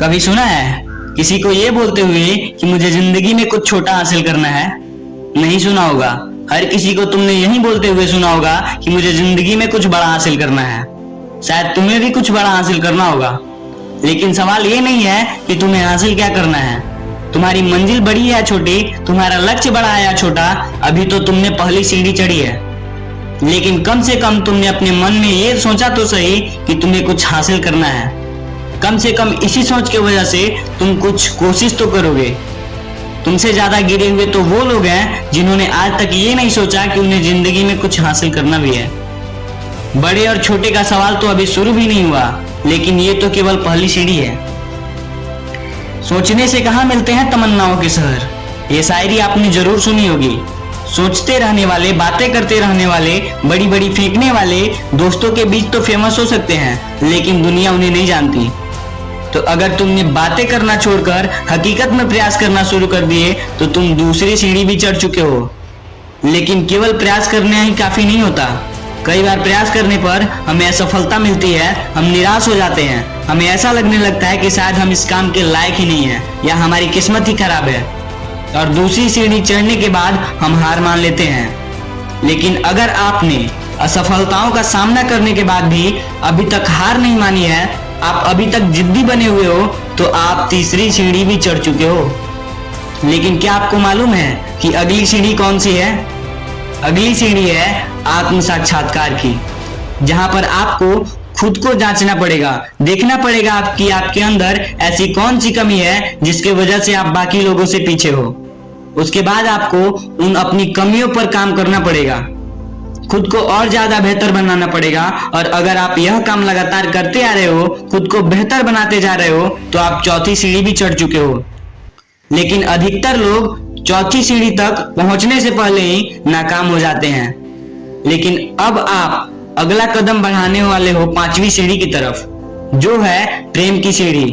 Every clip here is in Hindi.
कभी सुना है किसी को ये बोलते हुए कि मुझे जिंदगी में कुछ छोटा हासिल करना है? नहीं सुना होगा। हर किसी को तुमने यही बोलते हुए सुना होगा कि मुझे जिंदगी में कुछ बड़ा हासिल करना है। शायद तुम्हें भी कुछ बड़ा हासिल करना होगा, लेकिन सवाल ये नहीं है कि तुम्हें हासिल क्या करना है। तुम्हारी मंजिल बड़ी है या छोटी, तुम्हारा लक्ष्य बड़ा है या छोटा, अभी तो तुमने पहली सीढ़ी चढ़ी है। लेकिन कम से कम तुमने अपने मन में ये सोचा तो सही कि तुम्हें कुछ हासिल करना है। कम से कम इसी सोच की वजह से तुम कुछ कोशिश तो करोगे। तुमसे ज्यादा गिरे हुए तो वो लोग हैं जिन्होंने आज तक ये नहीं सोचा कि उन्हें जिंदगी में कुछ हासिल करना भी है। बड़े और छोटे का सवाल तो अभी शुरू भी नहीं हुआ, लेकिन ये तो केवल पहली सीढ़ी है। सोचने से कहाँ मिलते हैं तमन्नाओं के शहर, ये शायरी आपने जरूर सुनी होगी। सोचते रहने वाले, बातें करते रहने वाले, बड़ी बड़ी फेंकने वाले दोस्तों के बीच तो फेमस हो सकते हैं, लेकिन दुनिया उन्हें नहीं जानती। तो अगर तुमने बातें करना छोड़कर हकीकत में प्रयास करना शुरू कर दिए तो तुम दूसरी सीढ़ी भी चढ़ चुके हो। लेकिन केवल प्रयास करना ही काफी नहीं होता। कई बार प्रयास करने पर हमें असफलता मिलती है, हम निराश हो जाते हैं, हमें ऐसा लगने लगता है कि शायद हम इस काम के लायक ही नहीं है या हमारी किस्मत ही खराब है, और दूसरी सीढ़ी चढ़ने के बाद हम हार मान लेते हैं। लेकिन अगर आपने असफलताओं का सामना करने के बाद भी अभी तक हार नहीं मानी है, आप अभी तक जिद्दी बने हुए हो, तो आप तीसरी सीढ़ी भी चढ़ चुके हो। लेकिन क्या आपको मालूम है कि अगली सीढ़ी कौन सी है? अगली सीढ़ी है आत्म साक्षात्कार की, जहां पर आपको खुद को जांचना पड़ेगा, देखना पड़ेगा आपकी आपके अंदर ऐसी कौन सी कमी है जिसके वजह से आप बाकी लोगों से पीछे हो। उसके बाद आपको उन अपनी कमियों पर काम करना पड़ेगा, खुद को और ज्यादा बेहतर बनाना पड़ेगा। और अगर आप यह काम लगातार करते आ रहे हो, खुद को बेहतर बनाते जा रहे हो, तो आप चौथी सीढ़ी भी चढ़ चुके हो। लेकिन अधिकतर लोग चौथी सीढ़ी तक पहुंचने से पहले ही नाकाम हो जाते हैं। लेकिन अब आप अगला कदम बढ़ाने वाले हो पांचवी सीढ़ी की तरफ, जो है प्रेम की सीढ़ी।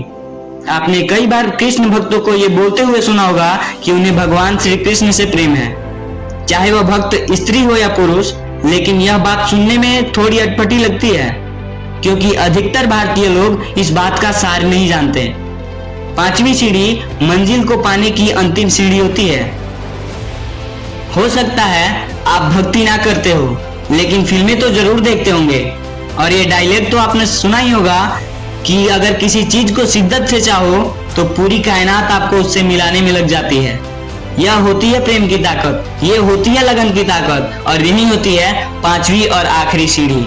आपने कई बार कृष्ण भक्तों को यह बोलते हुए सुना होगा कि उन्हें भगवान श्री कृष्ण से प्रेम है, चाहे वह भक्त स्त्री हो या पुरुष। लेकिन यह बात सुनने में थोड़ी अटपटी लगती है, क्योंकि अधिकतर भारतीय लोग इस बात का सार नहीं जानते। पांचवी सीढ़ी मंजिल को पाने की अंतिम सीढ़ी होती है। हो सकता है आप भक्ति ना करते हो, लेकिन फिल्में तो जरूर देखते होंगे, और ये डायलॉग तो आपने सुना ही होगा कि अगर किसी चीज को शिद्दत से चाहो तो पूरी कायनात आपको उससे मिलाने में लग जाती है। यह होती है प्रेम की ताकत, ये होती है लगन की ताकत, और यही होती है पांचवी और आखिरी सीढ़ी।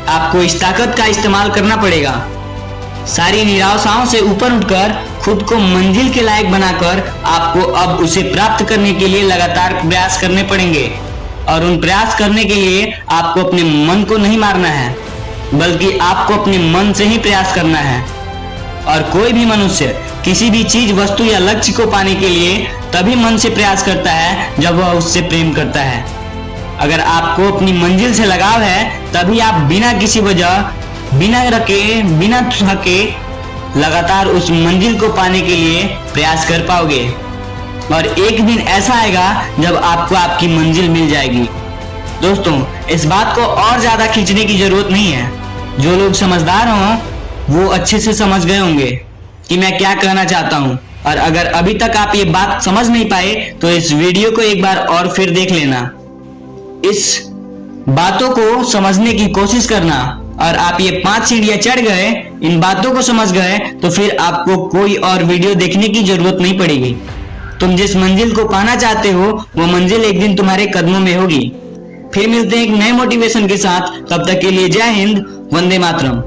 आपको इस ताकत का इस्तेमाल करना पड़ेगा। सारी निराशाओं से ऊपर उठकर खुद को मंजिल के लायक बनाकर आपको अब उसे प्राप्त करने के लिए लगातार प्रयास करने पड़ेंगे। और उन प्रयास करने के लिए आपको अपने मन को नहीं मारना है, बल्कि आपको अपने मन से ही प्रयास करना है। और कोई भी मनुष्य किसी भी चीज, वस्तु या लक्ष्य को पाने के लिए तभी मन से प्रयास करता है जब वह उससे प्रेम करता है। अगर आपको अपनी मंजिल से लगाव है, तभी आप बिना किसी वजह, बिना रके, बिना थके लगातार उस मंजिल को पाने के लिए प्रयास कर पाओगे। और एक दिन ऐसा आएगा जब आपको आपकी मंजिल मिल जाएगी। दोस्तों, इस बात को और ज्यादा खींचने की जरूरत नहीं है। जो लोग समझदार हों वो अच्छे से समझ गए होंगे कि मैं क्या कहना चाहता हूं। और अगर अभी तक आप ये बात समझ नहीं पाए तो इस वीडियो को एक बार और फिर देख लेना। इस बातों को समझने की कोशिश करना, और आप ये 5 सीढ़ियां चढ़ गए, इन बातों को समझ गए, तो फिर आपको कोई और वीडियो देखने की जरूरत नहीं पड़ेगी। तुम जिस मंजिल को पाना चाहते हो वो मंजिल एक दिन तुम्हारे कदमों में होगी। फिर मिलते हैं एक नए मोटिवेशन के साथ। तब तक के लिए जय हिंद, वंदे मातरम।